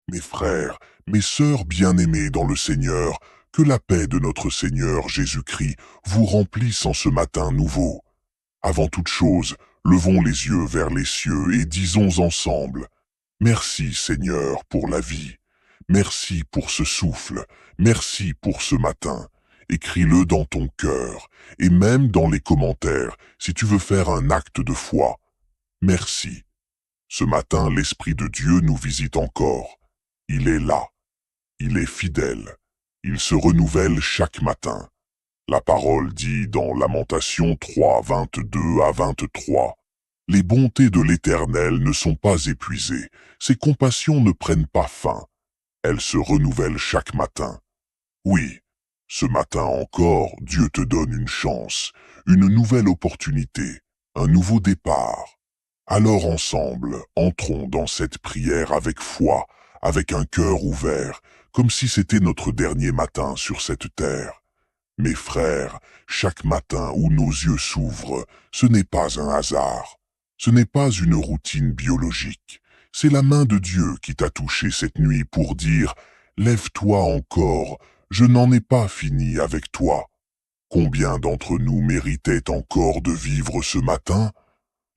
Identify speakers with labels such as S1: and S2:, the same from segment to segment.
S1: Mes frères, mes sœurs bien-aimés dans le Seigneur, que la paix de notre Seigneur Jésus-Christ vous remplisse en ce matin nouveau. Avant toute chose, levons les yeux vers les cieux et disons ensemble: merci Seigneur pour la vie. Merci pour ce souffle. Merci pour ce matin. Écris-le dans ton cœur et même dans les commentaires si tu veux faire un acte de foi. Merci. Ce matin, l'Esprit de Dieu nous visite encore. Il est là. Il est fidèle. Il se renouvelle chaque matin. La parole dit dans Lamentation 3, 22 à 23. Les bontés de l'Éternel ne sont pas épuisées. Ses compassions ne prennent pas fin. Elles se renouvellent chaque matin. Oui, ce matin encore, Dieu te donne une chance, une nouvelle opportunité, un nouveau départ. Alors ensemble, entrons dans cette prière avec foi, avec un cœur ouvert, comme si c'était notre dernier matin sur cette terre. Mes frères, chaque matin où nos yeux s'ouvrent, ce n'est pas un hasard. Ce n'est pas une routine biologique. C'est la main de Dieu qui t'a touché cette nuit pour dire: lève-toi encore, je n'en ai pas fini avec toi. Combien d'entre nous méritaient encore de vivre ce matin?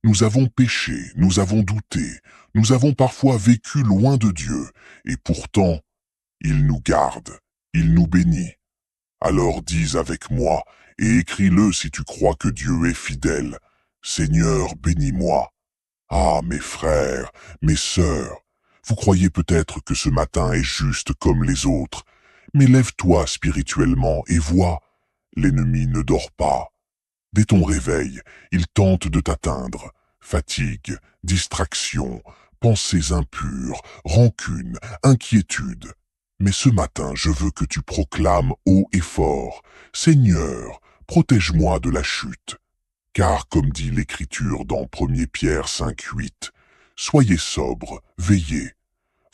S1: Nous avons péché, nous avons douté, nous avons parfois vécu loin de Dieu, et pourtant, il nous garde, il nous bénit. Alors dis avec moi, et écris-le si tu crois que Dieu est fidèle: Seigneur, bénis-moi. Ah, mes frères, mes sœurs, vous croyez peut-être que ce matin est juste comme les autres, mais lève-toi spirituellement et vois, l'ennemi ne dort pas. Dès ton réveil, il tente de t'atteindre. Fatigue, distraction, pensées impures, rancune, inquiétude. Mais ce matin, je veux que tu proclames haut et fort: Seigneur, protège-moi de la chute. Car comme dit l'Écriture dans 1 Pierre 5,8, soyez sobres, veillez.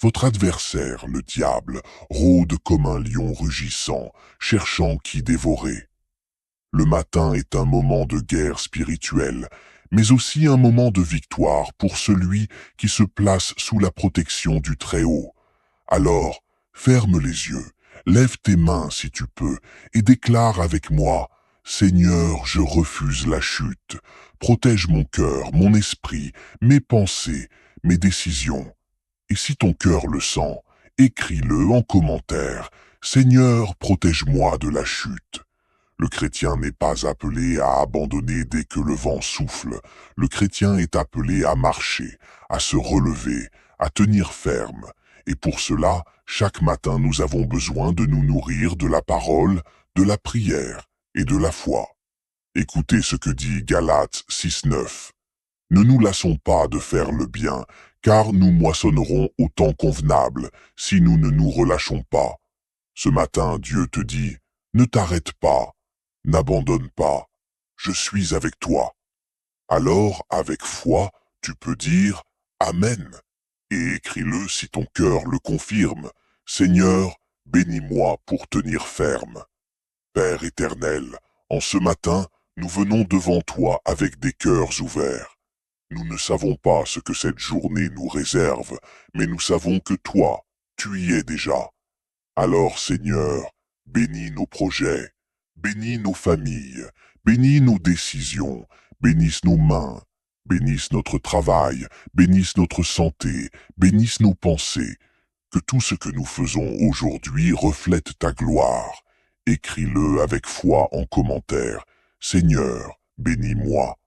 S1: Votre adversaire, le diable, rôde comme un lion rugissant, cherchant qui dévorer. Le matin est un moment de guerre spirituelle, mais aussi un moment de victoire pour celui qui se place sous la protection du Très-Haut. Alors, ferme les yeux, lève tes mains si tu peux, et déclare avec moi: Seigneur, je refuse la chute. Protège mon cœur, mon esprit, mes pensées, mes décisions. Et si ton cœur le sent, écris-le en commentaire: Seigneur, protège-moi de la chute. Le chrétien n'est pas appelé à abandonner dès que le vent souffle. Le chrétien est appelé à marcher, à se relever, à tenir ferme. Et pour cela, chaque matin nous avons besoin de nous nourrir de la parole, de la prière et de la foi. Écoutez ce que dit Galates 6,9. Ne nous lassons pas de faire le bien, car nous moissonnerons au temps convenable si nous ne nous relâchons pas. Ce matin, Dieu te dit: ne t'arrête pas. N'abandonne pas, je suis avec toi. Alors, avec foi, tu peux dire Amen, et écris-le si ton cœur le confirme: Seigneur, bénis-moi pour tenir ferme. Père éternel, en ce matin, nous venons devant toi avec des cœurs ouverts. Nous ne savons pas ce que cette journée nous réserve, mais nous savons que toi, tu y es déjà. Alors, Seigneur, bénis nos projets, bénis nos familles, bénis nos décisions, bénisse nos mains, bénisse notre travail, bénisse notre santé, bénisse nos pensées. Que tout ce que nous faisons aujourd'hui reflète ta gloire. Écris-le avec foi en commentaire: Seigneur, bénis-moi.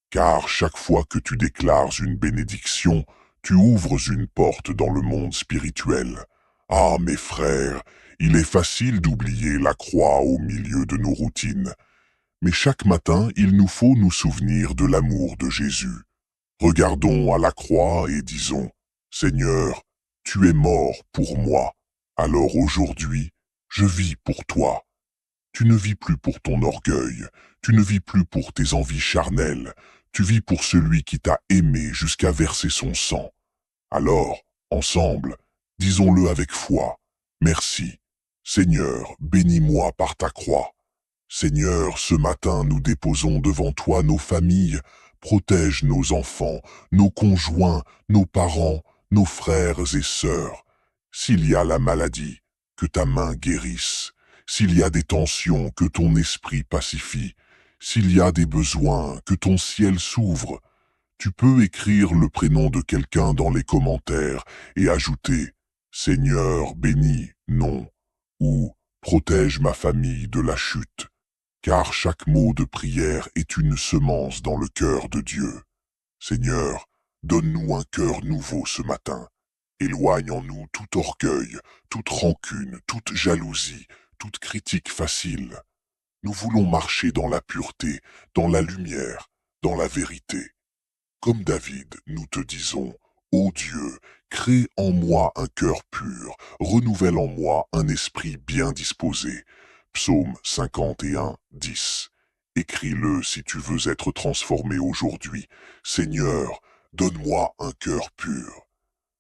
S1: Car chaque fois que tu déclares une bénédiction, tu ouvres une porte dans le monde spirituel. Ah, mes frères, il est facile d'oublier la croix au milieu de nos routines. Mais chaque matin, il nous faut nous souvenir de l'amour de Jésus. Regardons à la croix et disons: Seigneur, tu es mort pour moi. Alors aujourd'hui, je vis pour toi. Tu ne vis plus pour ton orgueil, tu ne vis plus pour tes envies charnelles, tu vis pour celui qui t'a aimé jusqu'à verser son sang. Alors, ensemble, disons-le avec foi: merci. Seigneur, bénis-moi par ta croix. Seigneur, ce matin nous déposons devant toi nos familles. Protège nos enfants, nos conjoints, nos parents, nos frères et sœurs. S'il y a la maladie, que ta main guérisse. S'il y a des tensions, que ton esprit pacifie. S'il y a des besoins, que ton ciel s'ouvre. Tu peux écrire le prénom de quelqu'un dans les commentaires et ajouter Seigneur béni, non, ou protège ma famille de la chute, car chaque mot de prière est une semence dans le cœur de Dieu. Seigneur, donne-nous un cœur nouveau ce matin. Éloigne en nous tout orgueil, toute rancune, toute jalousie, toute critique facile. Nous voulons marcher dans la pureté, dans la lumière, dans la vérité. Comme David, nous te disons, ô Dieu, crée en moi un cœur pur, renouvelle en moi un esprit bien disposé. Psaume 51, 10. Écris-le si tu veux être transformé aujourd'hui. Seigneur, donne-moi un cœur pur.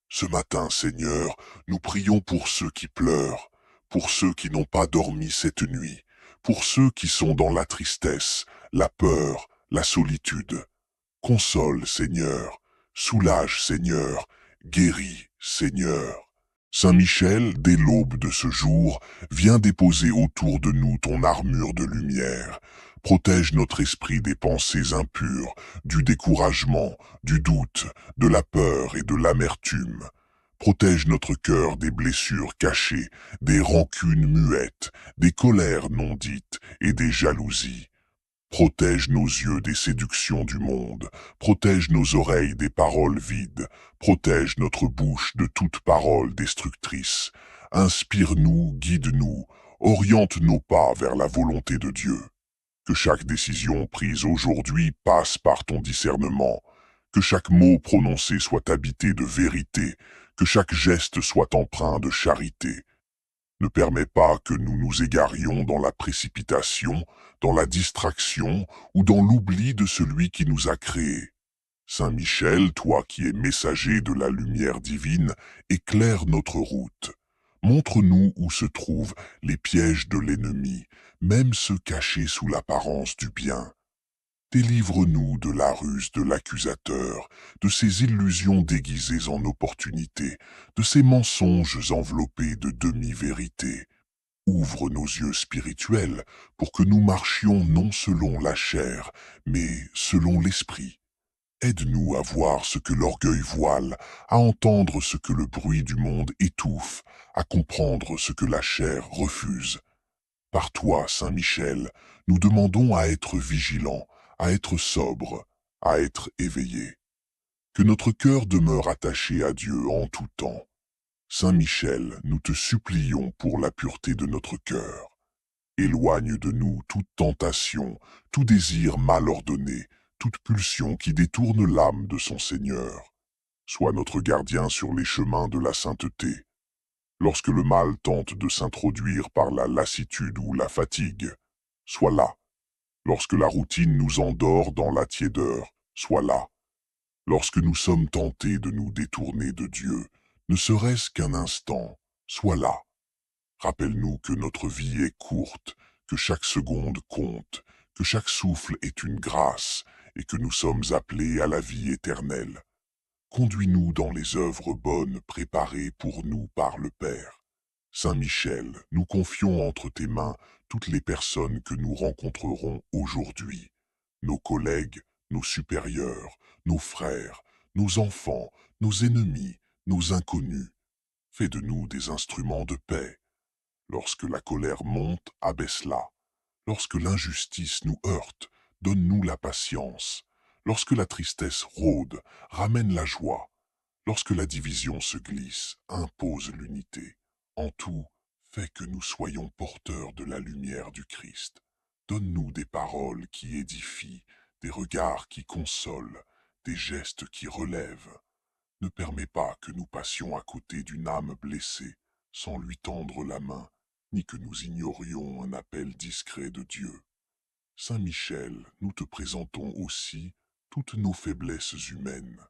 S1: Ce matin, Seigneur, nous prions pour ceux qui pleurent, pour ceux qui n'ont pas dormi cette nuit, pour ceux qui sont dans la tristesse, la peur, la solitude. Console, Seigneur, soulage, Seigneur, guéris, Seigneur. Saint Michel, dès l'aube de ce jour, viens déposer autour de nous ton armure de lumière. Protège notre esprit des pensées impures, du découragement, du doute, de la peur et de l'amertume. Protège notre cœur des blessures cachées, des rancunes muettes, des colères non dites et des jalousies. Protège nos yeux des séductions du monde, protège nos oreilles des paroles vides, protège notre bouche de toute parole destructrice. Inspire-nous, guide-nous, oriente nos pas vers la volonté de Dieu. Que chaque décision prise aujourd'hui passe par ton discernement, que chaque mot prononcé soit habité de vérité, que chaque geste soit empreint de charité. Ne permets pas que nous nous égarions dans la précipitation, dans la distraction ou dans l'oubli de celui qui nous a créés. Saint Michel, toi qui es messager de la lumière divine, éclaire notre route. Montre-nous où se trouvent les pièges de l'ennemi, même ceux cachés sous l'apparence du bien. Délivre-nous de la ruse de l'accusateur, de ses illusions déguisées en opportunités, de ses mensonges enveloppés de demi-vérités. Ouvre nos yeux spirituels pour que nous marchions non selon la chair, mais selon l'esprit. Aide-nous à voir ce que l'orgueil voile, à entendre ce que le bruit du monde étouffe, à comprendre ce que la chair refuse. Par toi, Saint Michel, nous demandons à être vigilants, à être sobres, à être éveillés. Que notre cœur demeure attaché à Dieu en tout temps. Saint Michel, nous te supplions pour la pureté de notre cœur. Éloigne de nous toute tentation, tout désir mal ordonné, toute pulsion qui détourne l'âme de son Seigneur. Sois notre gardien sur les chemins de la sainteté. Lorsque le mal tente de s'introduire par la lassitude ou la fatigue, sois là. Lorsque la routine nous endort dans la tiédeur, sois là. Lorsque nous sommes tentés de nous détourner de Dieu, ne serait-ce qu'un instant, sois là. Rappelle-nous que notre vie est courte, que chaque seconde compte, que chaque souffle est une grâce et que nous sommes appelés à la vie éternelle. Conduis-nous dans les œuvres bonnes préparées pour nous par le Père. Saint Michel, nous confions entre tes mains toutes les personnes que nous rencontrerons aujourd'hui. Nos collègues, nos supérieurs, nos frères, nos enfants, nos ennemis, nos inconnus. Fais de nous des instruments de paix. Lorsque la colère monte, abaisse-la. Lorsque l'injustice nous heurte, donne-nous la patience. Lorsque la tristesse rôde, ramène la joie. Lorsque la division se glisse, impose l'unité. En tout, fais que nous soyons porteurs de la lumière du Christ. Donne-nous des paroles qui édifient, des regards qui consolent, des gestes qui relèvent. Ne permets pas que nous passions à côté d'une âme blessée, sans lui tendre la main, ni que nous ignorions un appel discret de Dieu. Saint Michel, nous te présentons aussi toutes nos faiblesses humaines,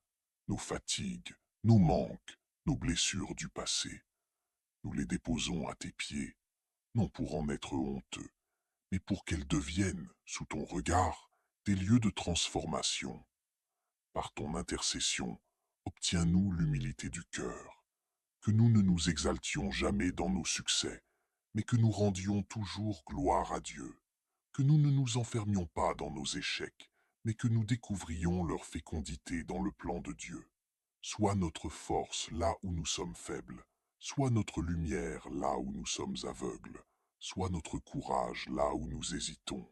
S1: nos fatigues, nos manques, nos blessures du passé. Nous les déposons à tes pieds, non pour en être honteux, mais pour qu'elles deviennent, sous ton regard, des lieux de transformation. Par ton intercession, obtiens-nous l'humilité du cœur. que nous ne nous exaltions jamais dans nos succès, mais que nous rendions toujours gloire à Dieu, que nous ne nous enfermions pas dans nos échecs, mais que nous découvrions leur fécondité dans le plan de Dieu. Sois notre force là où nous sommes faibles, sois notre lumière là où nous sommes aveugles, sois notre courage là où nous hésitons.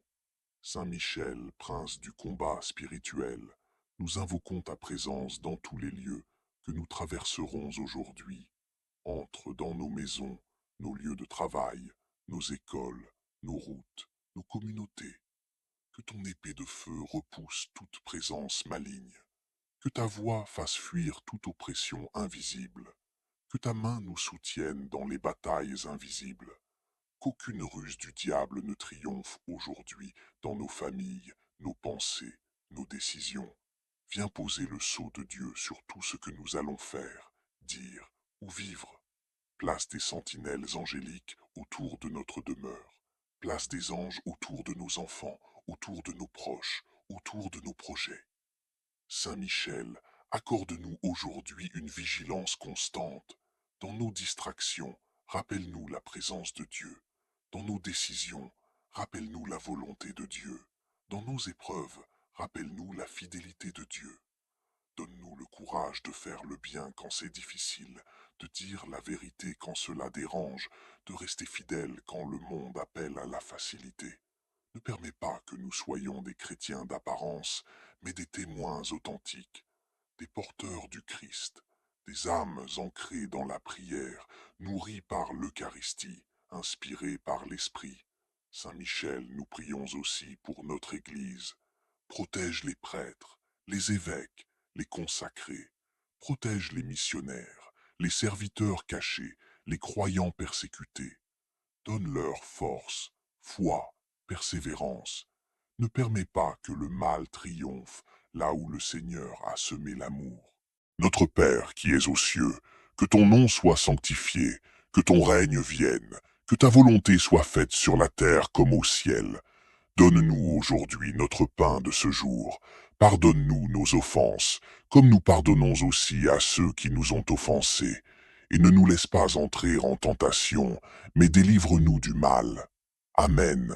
S1: Saint Michel, prince du combat spirituel, nous invoquons ta présence dans tous les lieux que nous traverserons aujourd'hui. Entre dans nos maisons, nos lieux de travail, nos écoles, nos routes, nos communautés. Que ton épée de feu repousse toute présence maligne. Que ta voix fasse fuir toute oppression invisible. Que ta main nous soutienne dans les batailles invisibles. Qu'aucune ruse du diable ne triomphe aujourd'hui dans nos familles, nos pensées, nos décisions. Viens poser le sceau de Dieu sur tout ce que nous allons faire, dire ou vivre. Place des sentinelles angéliques autour de notre demeure. Place des anges autour de nos enfants, autour de nos proches, autour de nos projets. Saint Michel, accorde-nous aujourd'hui une vigilance constante. Dans nos distractions, rappelle-nous la présence de Dieu. Dans nos décisions, rappelle-nous la volonté de Dieu. Dans nos épreuves, rappelle-nous la fidélité de Dieu. Donne-nous le courage de faire le bien quand c'est difficile, de dire la vérité quand cela dérange, de rester fidèle quand le monde appelle à la facilité. Ne permets pas que nous soyons des chrétiens d'apparence, mais des témoins authentiques, des porteurs du Christ, des âmes ancrées dans la prière, nourries par l'Eucharistie, inspirées par l'Esprit. Saint Michel, nous prions aussi pour notre Église. Protège les prêtres, les évêques, les consacrés. Protège les missionnaires, les serviteurs cachés, les croyants persécutés. Donne-leur force, foi, persévérance. Ne permets pas que le mal triomphe là où le Seigneur a semé l'amour. Notre Père qui es aux cieux, que ton nom soit sanctifié, que ton règne vienne, que ta volonté soit faite sur la terre comme au ciel. Donne-nous aujourd'hui notre pain de ce jour. Pardonne-nous nos offenses, comme nous pardonnons aussi à ceux qui nous ont offensés. Et ne nous laisse pas entrer en tentation, mais délivre-nous du mal. Amen.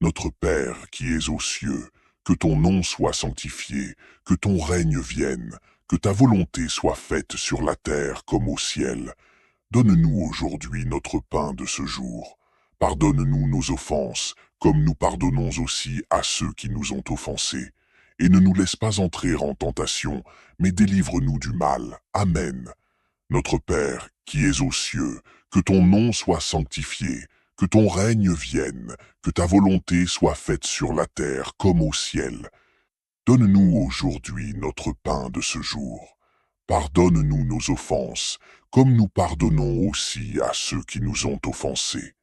S1: Notre Père qui es aux cieux, que ton nom soit sanctifié, que ton règne vienne, que ta volonté soit faite sur la terre comme au ciel. Donne-nous aujourd'hui notre pain de ce jour. Pardonne-nous nos offenses, comme nous pardonnons aussi à ceux qui nous ont offensés. Et ne nous laisse pas entrer en tentation, mais délivre-nous du mal. Amen. Notre Père, qui es aux cieux, que ton nom soit sanctifié, que ton règne vienne, que ta volonté soit faite sur la terre comme au ciel. Donne-nous aujourd'hui notre pain de ce jour. Pardonne-nous nos offenses, comme nous pardonnons aussi à ceux qui nous ont offensés.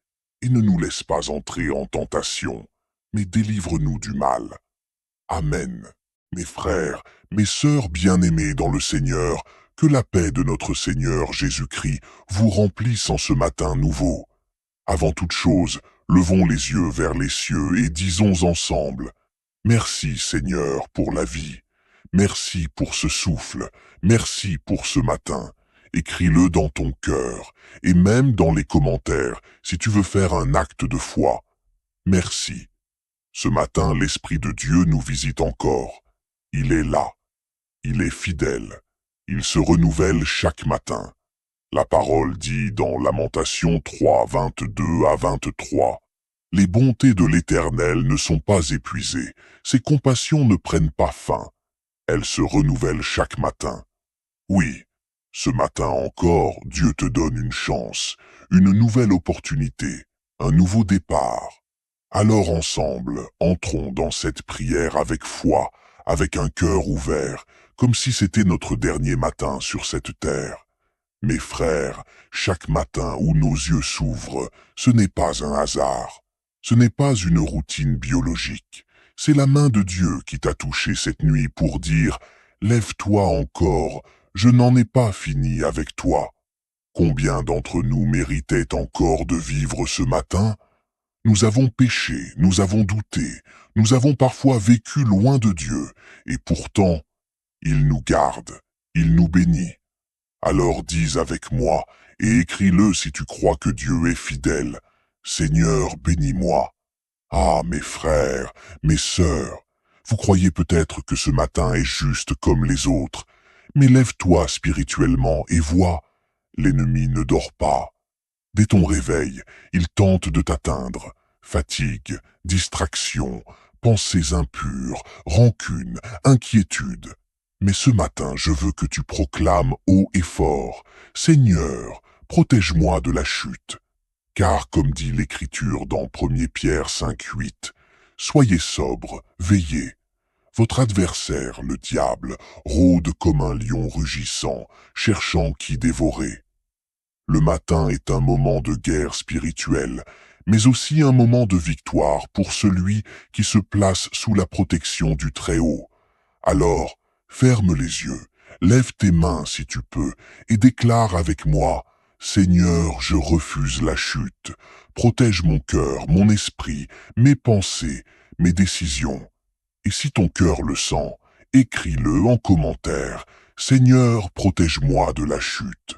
S1: Et ne nous laisse pas entrer en tentation, mais délivre-nous du mal. Amen. Mes frères, mes sœurs bien-aimés dans le Seigneur, que la paix de notre Seigneur Jésus-Christ vous remplisse en ce matin nouveau. Avant toute chose, levons les yeux vers les cieux et disons ensemble: merci Seigneur pour la vie. Merci pour ce souffle, merci pour ce matin. Écris-le dans ton cœur, et même dans les commentaires, si tu veux faire un acte de foi. Merci. Ce matin, l'Esprit de Dieu nous visite encore. Il est là. Il est fidèle. Il se renouvelle chaque matin. La parole dit dans Lamentation 3, 22 à 23. Les bontés de l'Éternel ne sont pas épuisées, ses compassions ne prennent pas fin. Elles se renouvellent chaque matin. Oui, ce matin encore, Dieu te donne une chance, une nouvelle opportunité, un nouveau départ. Alors ensemble, entrons dans cette prière avec foi, avec un cœur ouvert, comme si c'était notre dernier matin sur cette terre. Mes frères, chaque matin où nos yeux s'ouvrent, ce n'est pas un hasard. Ce n'est pas une routine biologique. C'est la main de Dieu qui t'a touché cette nuit pour dire « Lève-toi encore, je n'en ai pas fini avec toi ». Combien d'entre nous méritaient encore de vivre ce matin? Nous avons péché, nous avons douté, nous avons parfois vécu loin de Dieu, et pourtant, il nous garde, il nous bénit. Alors dis avec moi, et écris-le si tu crois que Dieu est fidèle. Seigneur, bénis-moi. Ah, mes frères, mes sœurs, vous croyez peut-être que ce matin est juste comme les autres, mais lève-toi spirituellement et vois, l'ennemi ne dort pas. Dès ton réveil, il tente de t'atteindre. Fatigue, distraction, pensées impures, rancune, inquiétude. Mais ce matin, je veux que tu proclames haut et fort, « Seigneur, protège-moi de la chute ». Car, comme dit l'Écriture dans 1 Pierre 5,8, « Soyez sobres, veillez. Votre adversaire, le diable, rôde comme un lion rugissant, cherchant qui dévorer. » Le matin est un moment de guerre spirituelle, mais aussi un moment de victoire pour celui qui se place sous la protection du Très-Haut. Alors, ferme les yeux, lève tes mains si tu peux, et déclare avec moi, « Seigneur, je refuse la chute. Protège mon cœur, mon esprit, mes pensées, mes décisions. » Et si ton cœur le sent, écris-le en commentaire, « Seigneur, protège-moi de la chute. »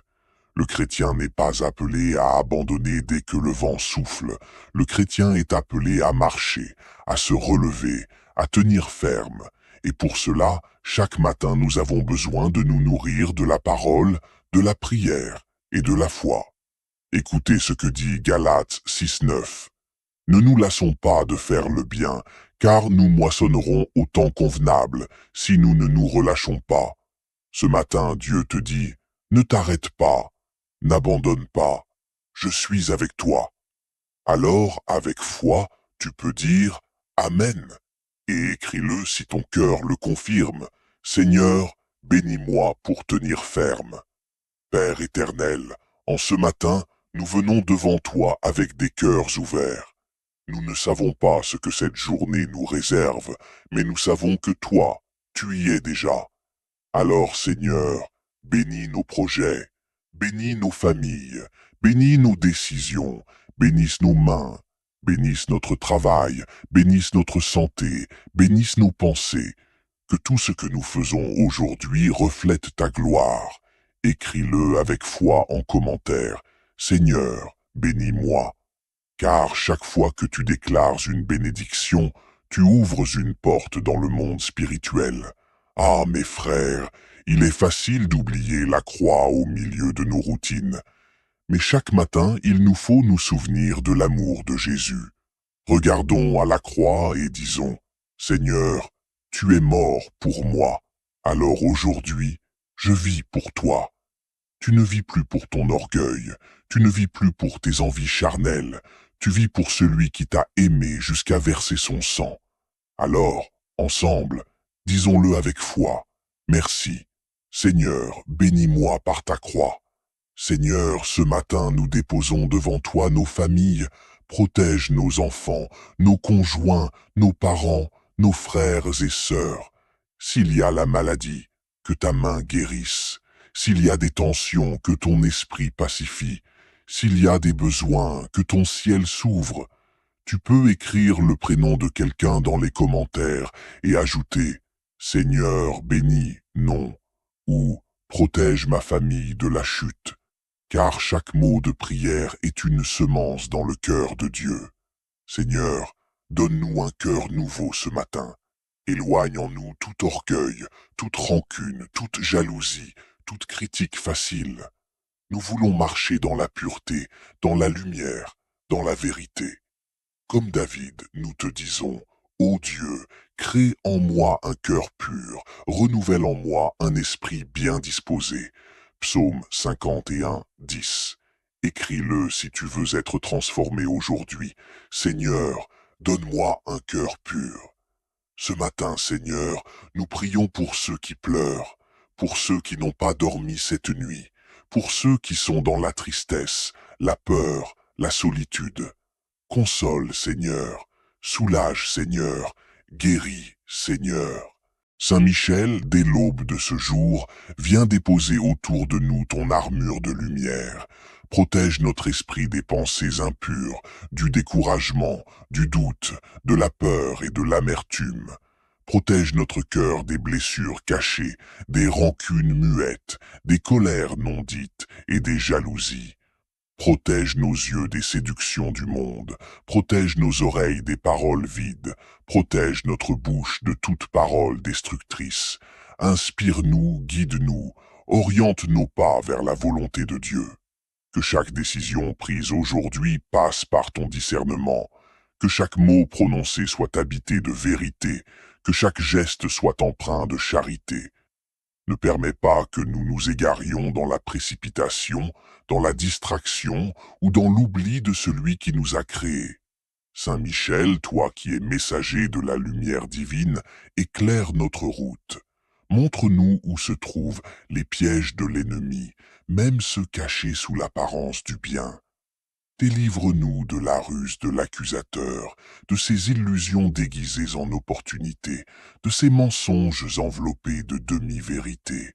S1: Le chrétien n'est pas appelé à abandonner dès que le vent souffle. Le chrétien est appelé à marcher, à se relever, à tenir ferme. Et pour cela, chaque matin nous avons besoin de nous nourrir de la parole, de la prière et de la foi. Écoutez ce que dit Galates 6,9. Ne nous lassons pas de faire le bien, car nous moissonnerons au temps convenable si nous ne nous relâchons pas. Ce matin, Dieu te dit, ne t'arrête pas. N'abandonne pas, je suis avec toi. Alors, avec foi, tu peux dire « Amen » et écris-le si ton cœur le confirme. « Seigneur, bénis-moi pour tenir ferme. » Père éternel, en ce matin, nous venons devant toi avec des cœurs ouverts. Nous ne savons pas ce que cette journée nous réserve, mais nous savons que toi, tu y es déjà. Alors, Seigneur, bénis nos projets. Bénis nos familles, bénis nos décisions, bénisse nos mains, bénisse notre travail, bénisse notre santé, bénisse nos pensées. Que tout ce que nous faisons aujourd'hui reflète ta gloire. Écris-le avec foi en commentaire. Seigneur, bénis-moi. Car chaque fois que tu déclares une bénédiction, tu ouvres une porte dans le monde spirituel. Ah, mes frères, il est facile d'oublier la croix au milieu de nos routines. Mais chaque matin, il nous faut nous souvenir de l'amour de Jésus. Regardons à la croix et disons, « Seigneur, tu es mort pour moi. Alors aujourd'hui, je vis pour toi. » Tu ne vis plus pour ton orgueil, tu ne vis plus pour tes envies charnelles, tu vis pour celui qui t'a aimé jusqu'à verser son sang. Alors, ensemble, disons-le avec foi, « Merci. Seigneur, bénis-moi par ta croix. » Seigneur, ce matin nous déposons devant toi nos familles, protège nos enfants, nos conjoints, nos parents, nos frères et sœurs. S'il y a la maladie, que ta main guérisse. S'il y a des tensions, que ton esprit pacifie. S'il y a des besoins, que ton ciel s'ouvre. Tu peux écrire le prénom de quelqu'un dans les commentaires et ajouter « Seigneur, bénis, non » ou « Protège ma famille de la chute ». Car chaque mot de prière est une semence dans le cœur de Dieu. Seigneur, donne-nous un cœur nouveau ce matin. Éloigne en nous tout orgueil, toute rancune, toute jalousie, toute critique facile. Nous voulons marcher dans la pureté, dans la lumière, dans la vérité. Comme David, nous te disons, ô Dieu, crée en moi un cœur pur, renouvelle en moi un esprit bien disposé. Psaume 51, 10. Écris-le si tu veux être transformé aujourd'hui. Seigneur, donne-moi un cœur pur. Ce matin, Seigneur, nous prions pour ceux qui pleurent, pour ceux qui n'ont pas dormi cette nuit, pour ceux qui sont dans la tristesse, la peur, la solitude. Console, Seigneur, soulage, Seigneur, guéris, Seigneur. Saint Michel, dès l'aube de ce jour, viens déposer autour de nous ton armure de lumière. Protège notre esprit des pensées impures, du découragement, du doute, de la peur et de l'amertume. Protège notre cœur des blessures cachées, des rancunes muettes, des colères non dites et des jalousies. Protège nos yeux des séductions du monde, protège nos oreilles des paroles vides, protège notre bouche de toute parole destructrice. Inspire-nous, guide-nous, oriente nos pas vers la volonté de Dieu. Que chaque décision prise aujourd'hui passe par ton discernement, que chaque mot prononcé soit habité de vérité, que chaque geste soit empreint de charité. Ne permets pas que nous nous égarions dans la précipitation, dans la distraction ou dans l'oubli de celui qui nous a créés. Saint Michel, toi qui es messager de la lumière divine, éclaire notre route. Montre-nous où se trouvent les pièges de l'ennemi, même ceux cachés sous l'apparence du bien. Délivre-nous de la ruse de l'accusateur, de ses illusions déguisées en opportunités, de ses mensonges enveloppés de demi-vérités.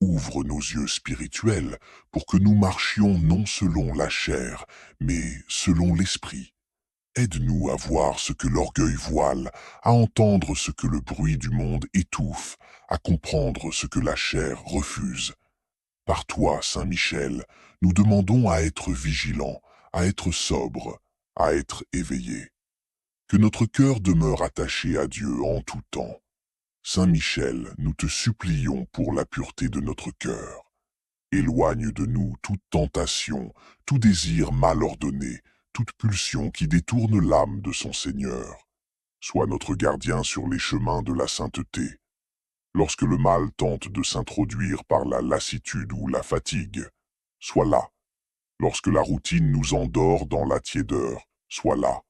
S1: Ouvre nos yeux spirituels pour que nous marchions non selon la chair, mais selon l'esprit. Aide-nous à voir ce que l'orgueil voile, à entendre ce que le bruit du monde étouffe, à comprendre ce que la chair refuse. Par toi, Saint Michel, nous demandons à être vigilants, à être sobres, à être éveillés. Que notre cœur demeure attaché à Dieu en tout temps. Saint Michel, nous te supplions pour la pureté de notre cœur. Éloigne de nous toute tentation, tout désir mal ordonné, toute pulsion qui détourne l'âme de son Seigneur. Sois notre gardien sur les chemins de la sainteté. Lorsque le mal tente de s'introduire par la lassitude ou la fatigue, sois là. Lorsque la routine nous endort dans la tiédeur, sois là.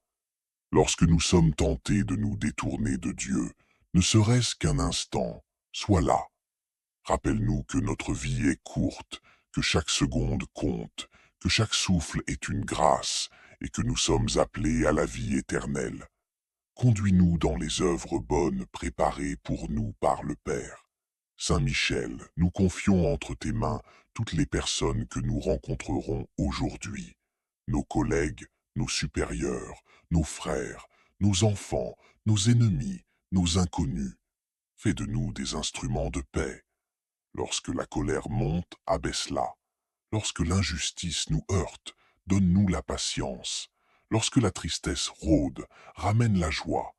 S1: Lorsque nous sommes tentés de nous détourner de Dieu, ne serait-ce qu'un instant, sois là. Rappelle-nous que notre vie est courte, que chaque seconde compte, que chaque souffle est une grâce et que nous sommes appelés à la vie éternelle. Conduis-nous dans les œuvres bonnes préparées pour nous par le Père. Saint Michel, nous confions entre tes mains toutes les personnes que nous rencontrerons aujourd'hui, nos collègues, nos supérieurs, nos frères, nos enfants, nos ennemis, nos inconnus. Fais de nous des instruments de paix. Lorsque la colère monte, abaisse-la. Lorsque l'injustice nous heurte, donne-nous la patience. Lorsque la tristesse rôde, ramène la joie.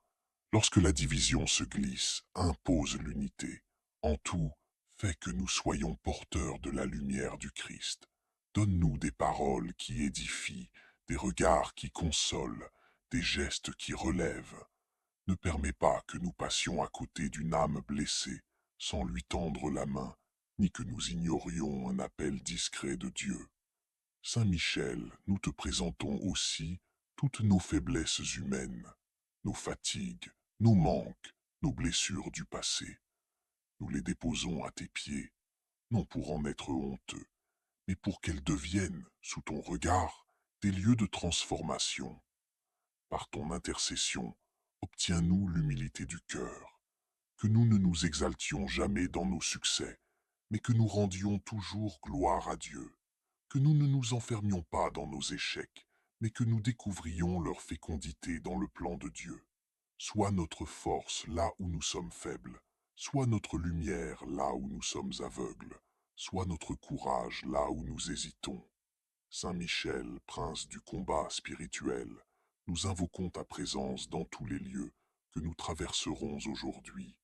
S1: Lorsque la division se glisse, impose l'unité. En tout, fais que nous soyons porteurs de la lumière du Christ. Donne-nous des paroles qui édifient, des regards qui consolent, des gestes qui relèvent. Ne permets pas que nous passions à côté d'une âme blessée, sans lui tendre la main, ni que nous ignorions un appel discret de Dieu. Saint Michel, nous te présentons aussi toutes nos faiblesses humaines, nos fatigues, nos manques, nos blessures du passé. Nous les déposons à tes pieds, non pour en être honteux, mais pour qu'elles deviennent, sous ton regard, des lieux de transformation. Par ton intercession, obtiens-nous l'humilité du cœur, que nous ne nous exaltions jamais dans nos succès, mais que nous rendions toujours gloire à Dieu, que nous ne nous enfermions pas dans nos échecs, mais que nous découvrions leur fécondité dans le plan de Dieu. Sois notre force là où nous sommes faibles, sois notre lumière là où nous sommes aveugles, sois notre courage là où nous hésitons. Saint Michel, prince du combat spirituel, nous invoquons ta présence dans tous les lieux que nous traverserons aujourd'hui.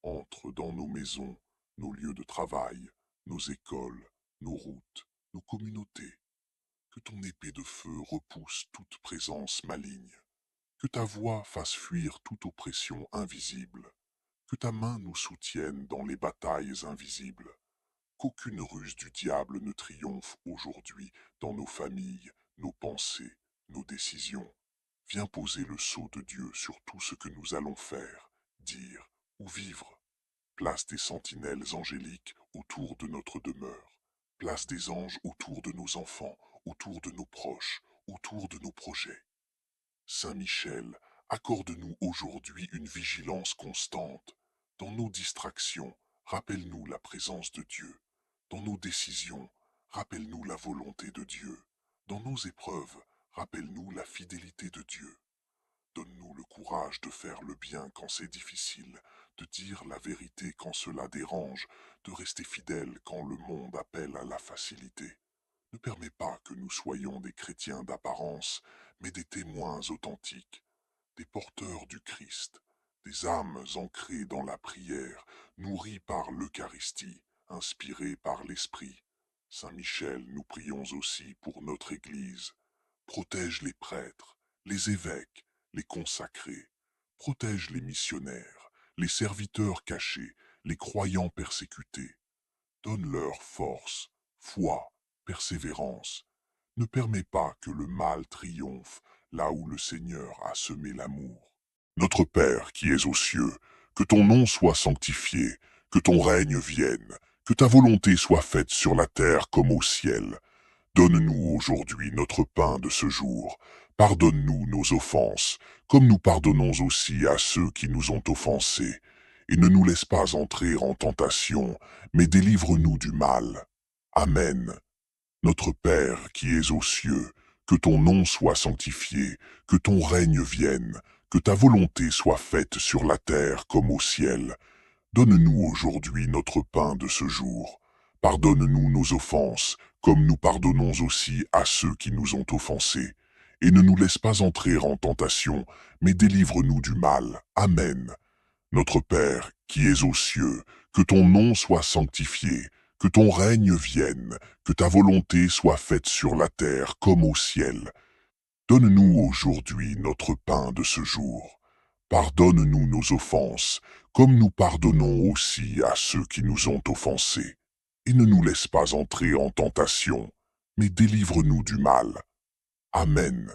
S1: Entre dans nos maisons, nos lieux de travail, nos écoles, nos routes, nos communautés. Que ton épée de feu repousse toute présence maligne. Que ta voix fasse fuir toute oppression invisible. Que ta main nous soutienne dans les batailles invisibles. Qu'aucune ruse du diable ne triomphe aujourd'hui dans nos familles, nos pensées, nos décisions. Viens poser le sceau de Dieu sur tout ce que nous allons faire, dire ou vivre. Place des sentinelles angéliques autour de notre demeure. Place des anges autour de nos enfants, autour de nos proches, autour de nos projets. Saint Michel, accorde-nous aujourd'hui une vigilance constante. Dans nos distractions, rappelle-nous la présence de Dieu. Dans nos décisions, rappelle-nous la volonté de Dieu. Dans nos épreuves, rappelle-nous la fidélité de Dieu. Donne-nous le courage de faire le bien quand c'est difficile, de dire la vérité quand cela dérange, de rester fidèle quand le monde appelle à la facilité. Ne permets pas que nous soyons des chrétiens d'apparence, mais des témoins authentiques, des porteurs du Christ, des âmes ancrées dans la prière, nourries par l'Eucharistie, inspirées par l'Esprit. Saint Michel, nous prions aussi pour notre Église. Protège les prêtres, les évêques, les consacrés. Protège les missionnaires, les serviteurs cachés, les croyants persécutés. Donne-leur force, foi, persévérance. Ne permets pas que le mal triomphe là où le Seigneur a semé l'amour. Notre Père qui es aux cieux, que ton nom soit sanctifié, que ton règne vienne, que ta volonté soit faite sur la terre comme au ciel. Donne-nous aujourd'hui notre pain de ce jour. Pardonne-nous nos offenses, comme nous pardonnons aussi à ceux qui nous ont offensés. Et ne nous laisse pas entrer en tentation, mais délivre-nous du mal. Amen. Notre Père qui es aux cieux, que ton nom soit sanctifié, que ton règne vienne, que ta volonté soit faite sur la terre comme au ciel. Donne-nous aujourd'hui notre pain de ce jour. Pardonne-nous nos offenses, comme nous pardonnons aussi à ceux qui nous ont offensés. Et ne nous laisse pas entrer en tentation, mais délivre-nous du mal. Amen. Notre Père, qui es aux cieux, que ton nom soit sanctifié, que ton règne vienne, que ta volonté soit faite sur la terre comme au ciel. Donne-nous aujourd'hui notre pain de ce jour. Pardonne-nous nos offenses, comme nous pardonnons aussi à ceux qui nous ont offensés. Et ne nous laisse pas entrer en tentation, mais délivre-nous du mal. Amen.